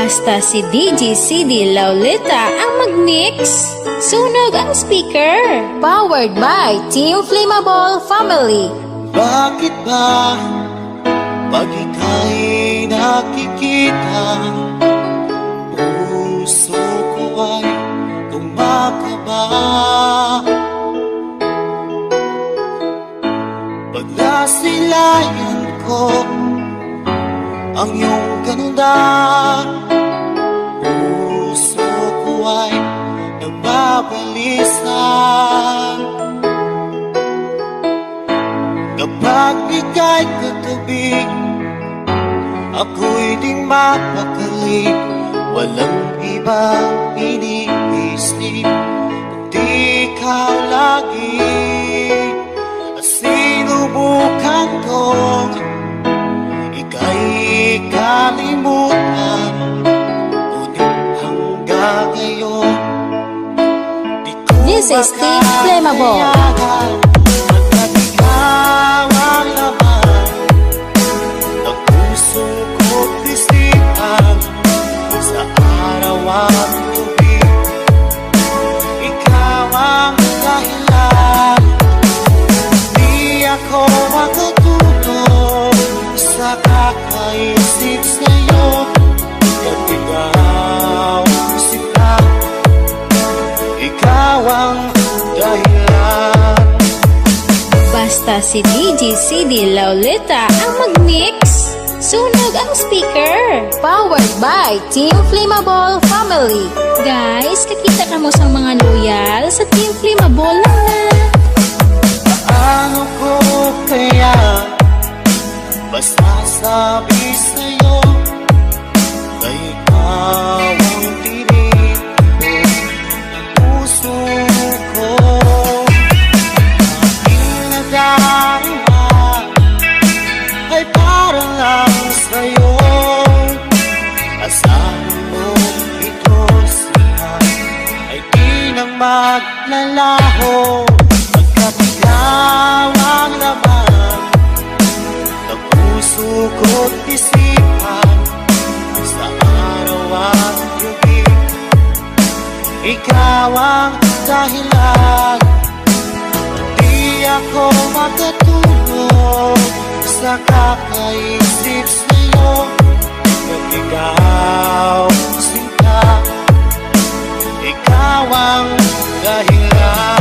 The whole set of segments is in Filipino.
Basta si DJ CD Laulita ang mag-mix, sunog ang speaker. Powered by Team Flammable Family. Bakit ba pag ika'y nakikita, puso ko ay kumakaba? Pag nasilayan ko ang iyong ganda, puso ko ay nagbabalisa. Kapag ika'y katabi, ako'y di mapakali. Walang ibang iniisip kundi ikaw lagi. At sinubukan kong ika'y kalimutan, ngunit hanggang ngayon di ko This is Team Flammable. Kakaisip sa'yo, ikaw sila, ikaw ang dahilan. Basta si DJ CD Laulita ang mag-mix, sunog ang speaker. Powered by Team Flammable Family. Guys, kakita ka mo sa mga loyal sa Team Flammable lang na. Paano ko kaya basta sabi sa'yo na ikaw ang tinig ng puso ko? Aking nadarama ay para lang sa'yo. Asahan mo ito siya ay di na maglalaho, pagkat ikaw ang laman ng puso ko't isipan sa araw at gabi. Ikaw ang dahilan, di ako makatulog sa kakaisip sa'yo. At ikaw, sinta, ikaw ang dahilan.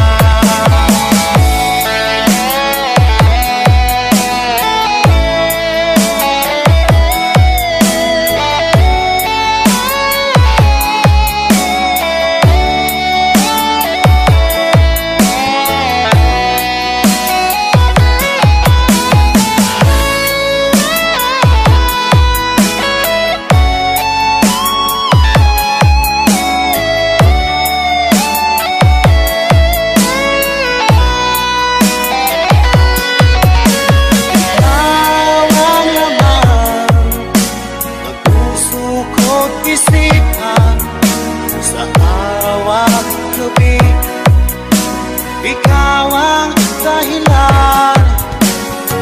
Ikaw ang dahilan,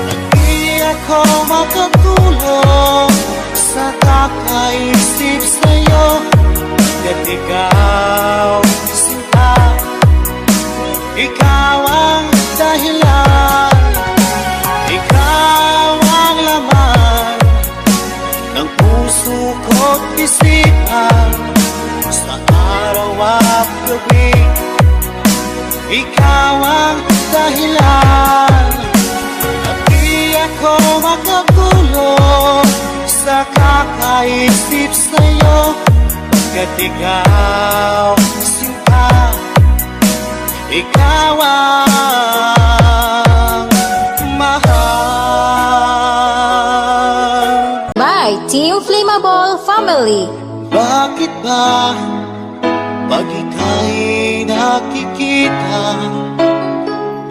at di ako makatulog sa kakaisip sa'yo. At ikaw, sinta, ikaw ang dahilan, ikaw ang laman ng puso ko't isipan sa araw at gabi. Ikaw ang dahilan, at di ako makatulog sa kakaisip sa'yo. At ikaw, sinta, ikaw ang mahal. By Team Flammable Family. Bakit ba pag ika'y nakikita,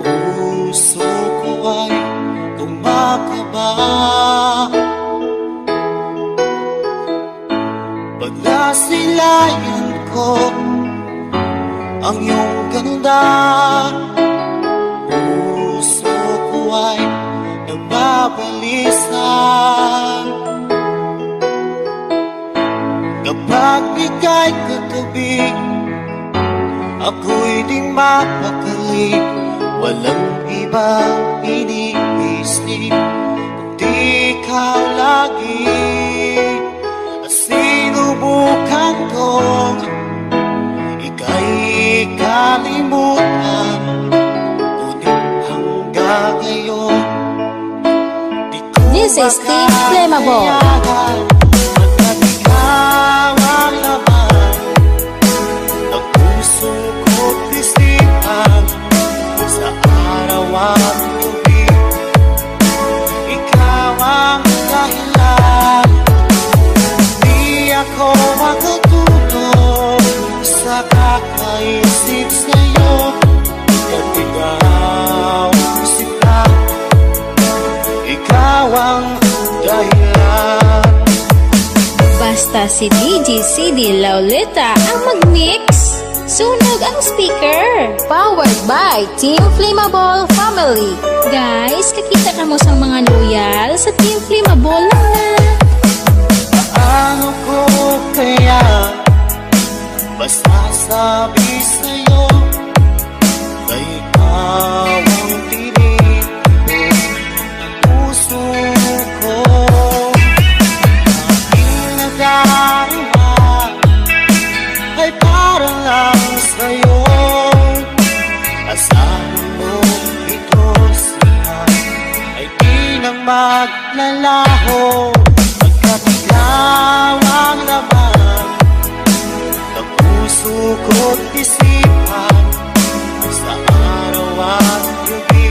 puso ko ay kumakaba? Pag nasilayan ko ang iyong ganda, puso ko ay nagbabalisa. magbigay katabi, ako'y di mapakali. Walang ibang iniisip kundi ikaw lagi. At sinubukan kong ika'y kalimutan, ngunit hanggang ngayon di ko This is Team Flammable. Pagkat ikaw ang laman ng puso ko't isipan, sa araw at gabi ikaw ang dahilan. Di ako makatulog sa kakaisip sa'yo, at ikaw sila, ikaw ang dahilan. Basta si DJ CD Lauleta ang mag-mix. Sunog ang speaker. Powered by Team Flammable Family. Guys, kakita ka mo sa mga loyal sa Team Flammable lang na. Paano ko kaya masasabi sa'yo na ikaw ang tinig ng puso ko? Aking nadarama ay parang lang sa'yo. Asahan mo ito siya ay di nang maglalaho, pagkat ikaw ang laman ng puso ko't isipan, sa araw at gabi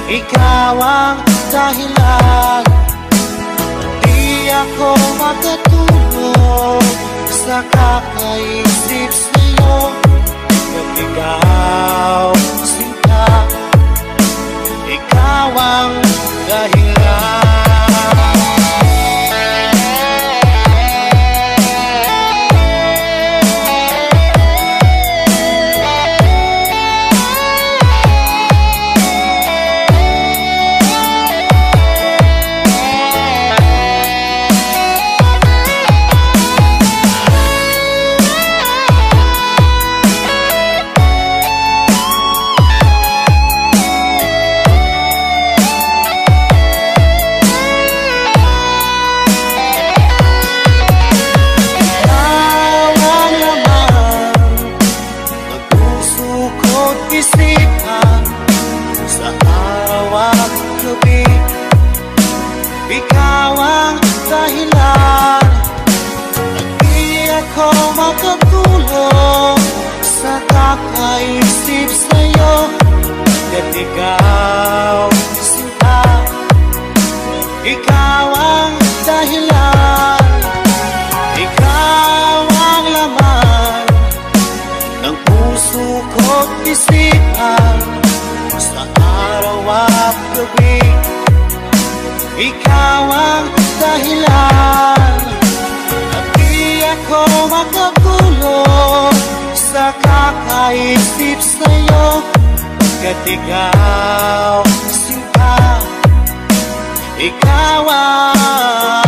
ikaw ang dahilan. Di ako makatulog sa kakaisip sa'yo, at ikaw sinta, ikaw ang dahilan. Isipan, sa araw at gabi ikaw ang dahilan. At di ako makatulog sa kakaisip sa'yo, at ikaw sinta, ikaw ang dahilan. Ikaw ang laman ng puso ko't isipan, sa araw at gabi ikaw ang dahilan. At di ako makatulog sa kakaisip sa'yo, pagkat ikaw sinta, ikaw ang